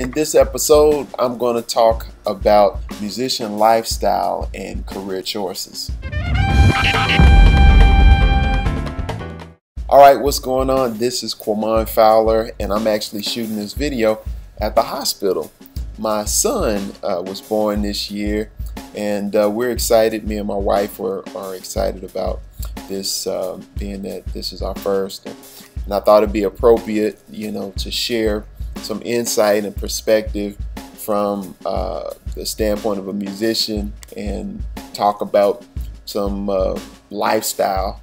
In this episode, I'm going to talk about musician lifestyle and career choices. Alright, what's going on? This is Quamon Fowler, and I'm actually shooting this video at the hospital. My son was born this year, and we're excited. Me and my wife are excited about this, being that this is our first. And I thought it'd be appropriate, to share some insight and perspective from the standpoint of a musician and talk about some lifestyle,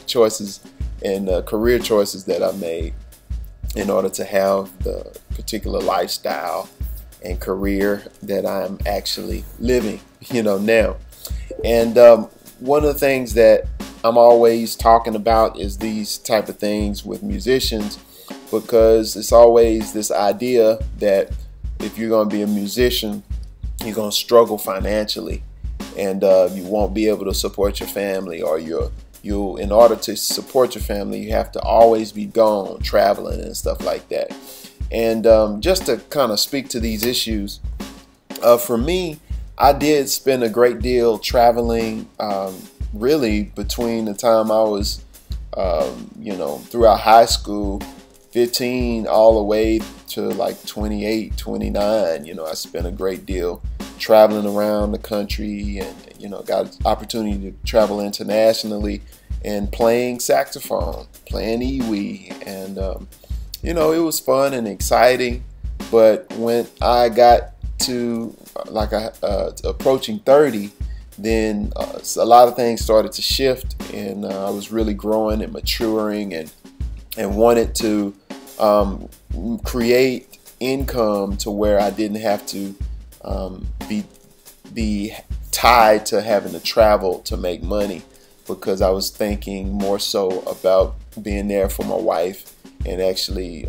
choices and career choices that I made in order to have the particular lifestyle and career that I'm actually living, now. And one of the things that I'm always talking about is these type of things with musicians, because it's always this idea that if you're going to be a musician, you're going to struggle financially, and you won't be able to support your family, or you'll in order to support your family, you have to always be gone traveling and stuff like that. And just to kind of speak to these issues, for me, I did spend a great deal traveling, really between the time I was, throughout high school, 15 all the way to like 28, 29. I spent a great deal traveling around the country, and got an opportunity to travel internationally and playing saxophone, playing iwi, and it was fun and exciting. But when I got to approaching 30, then a lot of things started to shift, and I was really growing and maturing, and wanted to create income to where I didn't have to be tied to having to travel to make money, because I was thinking more so about being there for my wife and actually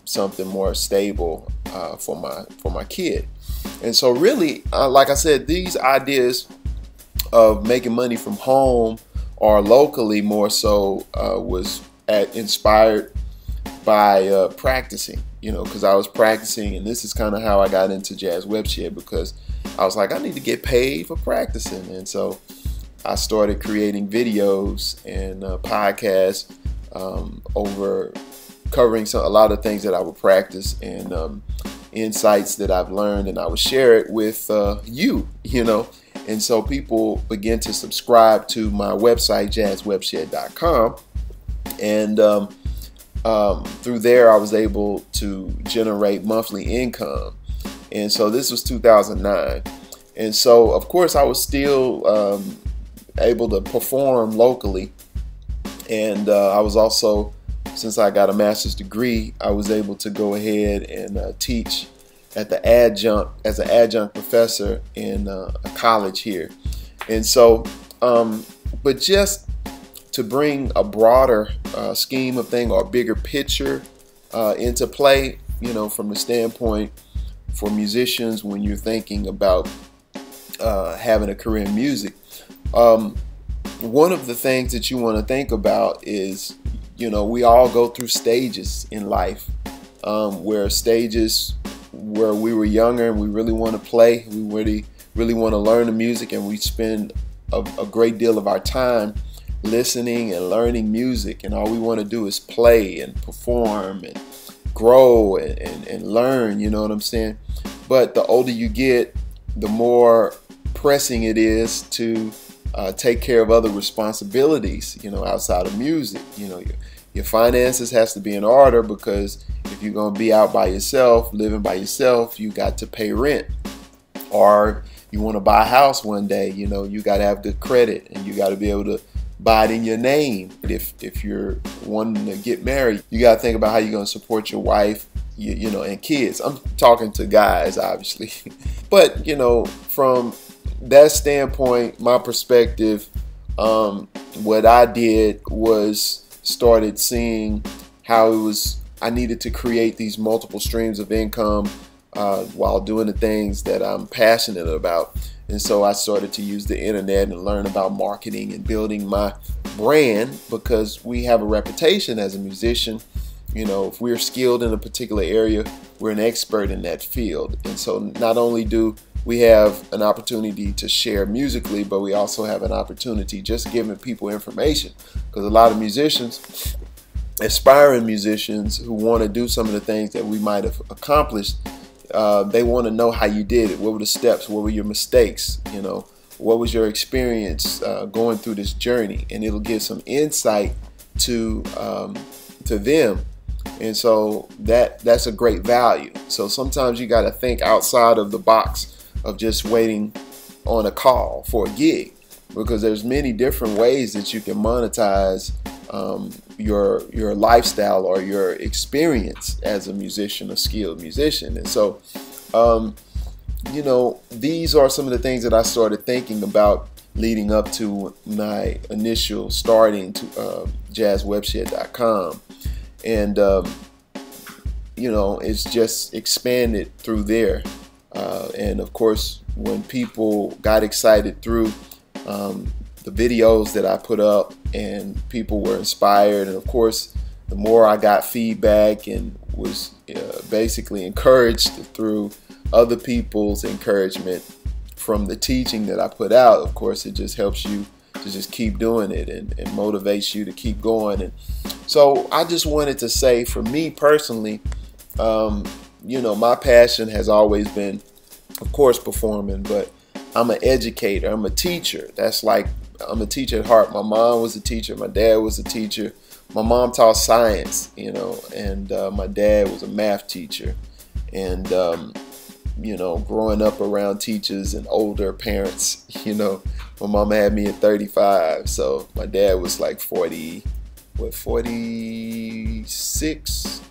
something more stable for my kid. And so really, like I said, these ideas of making money from home or locally more so was inspired by practicing, because I was practicing, and this is kind of how I got into Jazz Webshed, because I was like, I need to get paid for practicing. And so I started creating videos and podcasts over covering a lot of things that I would practice, and insights that I've learned, and I would share it with you. And so people began to subscribe to my website, jazzwebshed.com, and through there I was able to generate monthly income. And so this was 2009, and so of course I was still able to perform locally, and I was also, since I got a master's degree, I was able to go ahead and teach as an adjunct professor in a college here. And so, but just to bring a broader scheme of thing, or a bigger picture into play, from the standpoint for musicians, when you're thinking about having a career in music, one of the things that you want to think about is, we all go through stages in life, where we were younger and we really want to play, we really want to learn the music, and we spend a great deal of our time listening and learning music, and all we want to do is play and perform and grow and learn, you know what I'm saying? But the older you get, the more pressing it is to take care of other responsibilities, outside of music. Your finances has to be in order, because if you're going to be out by yourself, living by yourself, you got to pay rent. Or you want to buy a house one day, you got to have good credit, and you got to be able to buy it in your name. If you're wanting to get married, you got to think about how you're going to support your wife, and kids. I'm talking to guys, obviously. But, from that standpoint, my perspective, what I did was started seeing how I needed to create these multiple streams of income while doing the things that I'm passionate about. And so I started to use the internet and learn about marketing and building my brand, because we have a reputation as a musician You know, if we're skilled in a particular area, we're an expert in that field. And so not only do we have an opportunity to share musically, but we also have an opportunity just giving people information, because a lot of musicians, aspiring musicians who want to do some of the things that we might have accomplished, they want to know how you did it. What were the steps? What were your mistakes? You know, what was your experience going through this journey? And it'll give some insight to them. And so that's a great value. So sometimes you got to think outside of the box of just waiting on a call for a gig, because there's many different ways that you can monetize your lifestyle or your experience as a musician, a skilled musician. And so, you know, these are some of the things that I started thinking about leading up to my initial starting to jazzwebshed.com. And you know, it's just expanded through there. And of course, when people got excited through the videos that I put up, and people were inspired, and of course, the more I got feedback and was basically encouraged through other people's encouragement from the teaching that I put out, of course, it just helps you to just keep doing it, and motivates you to keep going. And so I just wanted to say, for me personally, you know, my passion has always been, of course, performing, but I'm an educator, I'm a teacher. That's like, I'm a teacher at heart. My mom was a teacher, my dad was a teacher. My mom taught science, you know, and my dad was a math teacher. And you know, growing up around teachers and older parents, you know, my mom had me at 35, so my dad was like 46,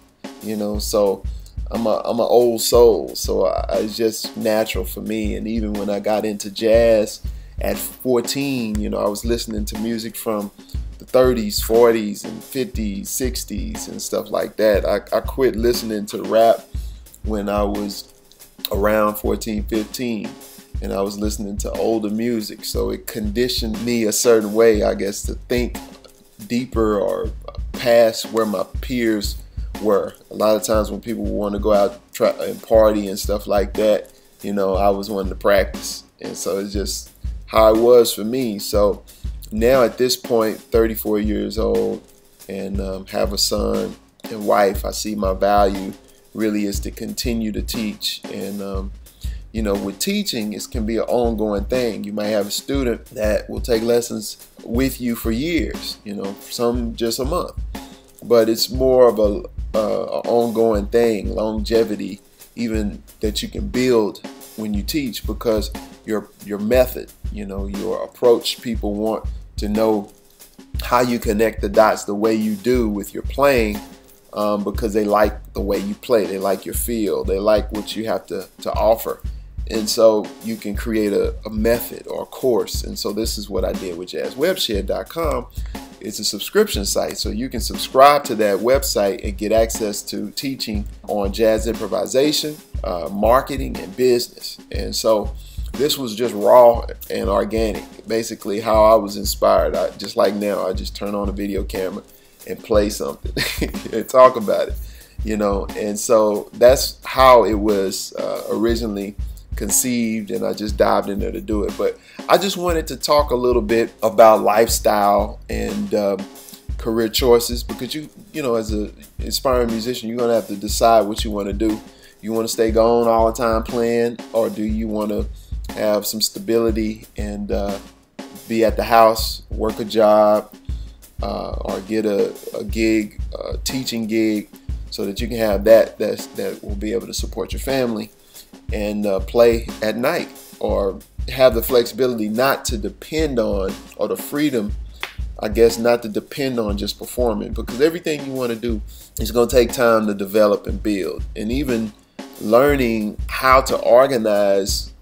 you know, so I'm an old soul, so it's just natural for me. And even when I got into jazz at 14, you know, I was listening to music from the 30s, 40s, and 50s, 60s, and stuff like that. I quit listening to rap when I was around 14, 15, and I was listening to older music, so it conditioned me a certain way, I guess, to think deeper or past where my peers were. A lot of times when people want to go out and party and stuff like that, you know, I was wanting to practice. And so it's just how it was for me. So now at this point, 34 years old, and have a son and wife, I see my value really is to continue to teach. And you know, with teaching, it can be an ongoing thing. You might have a student that will take lessons with you for years, you know, some just a month, but it's more of a ongoing thing, longevity, even that you can build when you teach, because your method, you know, your approach, people want to know how you connect the dots the way you do with your playing, because they like the way you play, they like your feel, they like what you have to offer. And so you can create a method or a course. And so this is what I did with jazzwebshed.com. It's a subscription site, so you can subscribe to that website and get access to teaching on jazz improvisation, marketing, and business. And so this was just raw and organic, basically how I was inspired. Just like now, I just turn on a video camera and play something and talk about it, you know. And so that's how it was originally conceived, and I just dived in there to do it. But I just wanted to talk a little bit about lifestyle and career choices, because you know, as an aspiring musician, you're gonna have to decide what you want to do. You want to stay gone all the time playing, or do you want to have some stability and be at the house, work a job, or get a gig, a teaching gig, so that you can have that will be able to support your family, and play at night, or have the flexibility not to depend on, or the freedom, I guess, not to depend on just performing, because everything you want to do is going to take time to develop and build. And even learning how to organize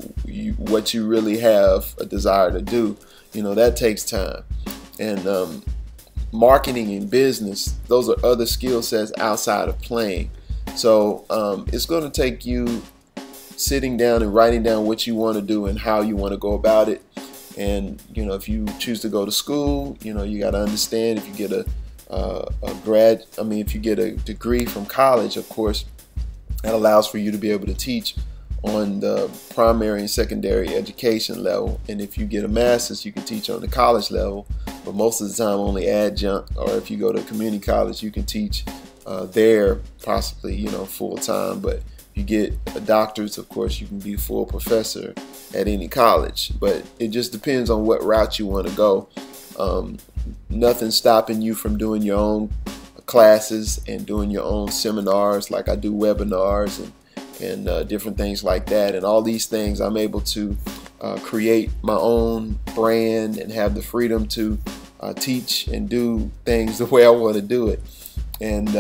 what you really have a desire to do, you know, that takes time. And marketing and business, those are other skill sets outside of playing. So it's going to take you sitting down and writing down what you want to do and how you want to go about it. And you know, if you choose to go to school, you know, you got to understand, if you get a if you get a degree from college, of course, that allows for you to be able to teach on the primary and secondary education level. And if you get a master's, you can teach on the college level, but most of the time only adjunct, or if you go to community college, you can teach there possibly, full time. But if you get a doctorate, of course, you can be full professor at any college. But it just depends on what route you want to go. Nothing's stopping you from doing your own classes and doing your own seminars, like I do webinars and different things like that. And all these things, I'm able to create my own brand and have the freedom to teach and do things the way I want to do it. And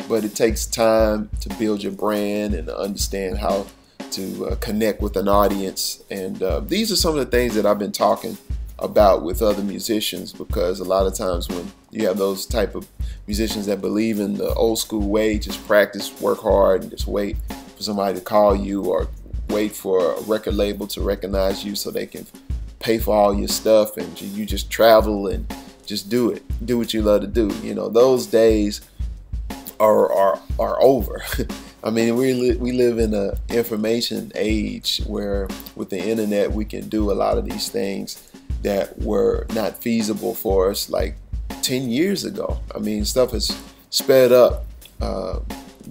but it takes time to build your brand and understand how to connect with an audience. And these are some of the things that I've been talking about with other musicians, because a lot of times when you have those type of musicians that believe in the old school way, just practice, work hard, and just wait for somebody to call you, or wait for a record label to recognize you so they can pay for all your stuff, and you just travel and just do what you love to do. Those days are over. I mean, we live in an information age where with the internet we can do a lot of these things that were not feasible for us like 10 years ago. I mean, stuff has sped up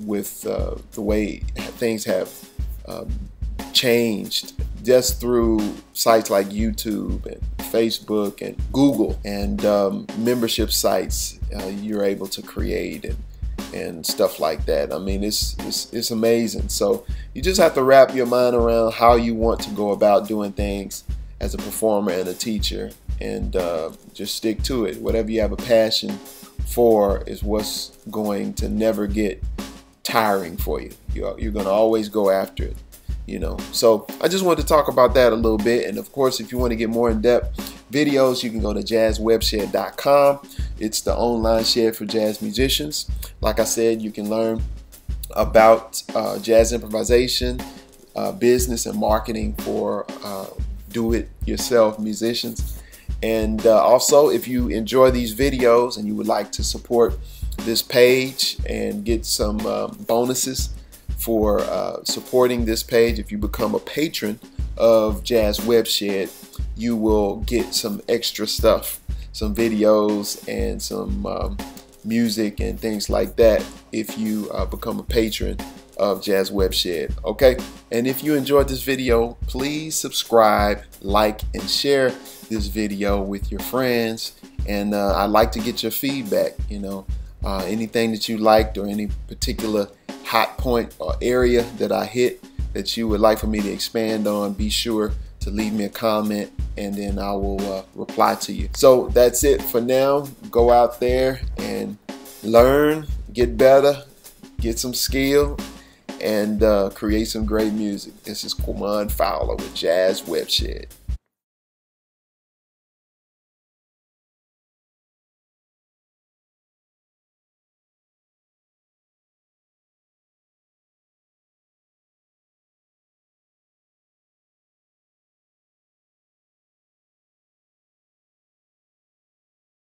with the way things have changed just through sites like YouTube and Facebook and Google and membership sites you're able to create and stuff like that. I mean, it's amazing. So you just have to wrap your mind around how you want to go about doing things as a performer and a teacher, and just stick to it. Whatever you have a passion for is what's going to never get tiring for you. You're going to always go after it. So I just wanted to talk about that a little bit. And of course, if you want to get more in-depth videos, you can go to jazzwebshed.com. It's the online shed for jazz musicians. Like I said, you can learn about jazz improvisation, business and marketing for do-it-yourself musicians. And also, if you enjoy these videos and you would like to support this page and get some bonuses for supporting this page, if you become a patron of Jazz Webshed, you will get some extra stuff, some videos and some music and things like that if you become a patron of Jazz Webshed. Okay, and if you enjoyed this video, please subscribe, like, and share this video with your friends. And I'd like to get your feedback. Anything that you liked, or any particular hot point or area that I hit that you would like for me to expand on, be sure to leave me a comment, and then I will reply to you. So that's it for now. Go out there and learn, get better, get some skill, and create some great music. This is Quamon Fowler with Jazz Webshed.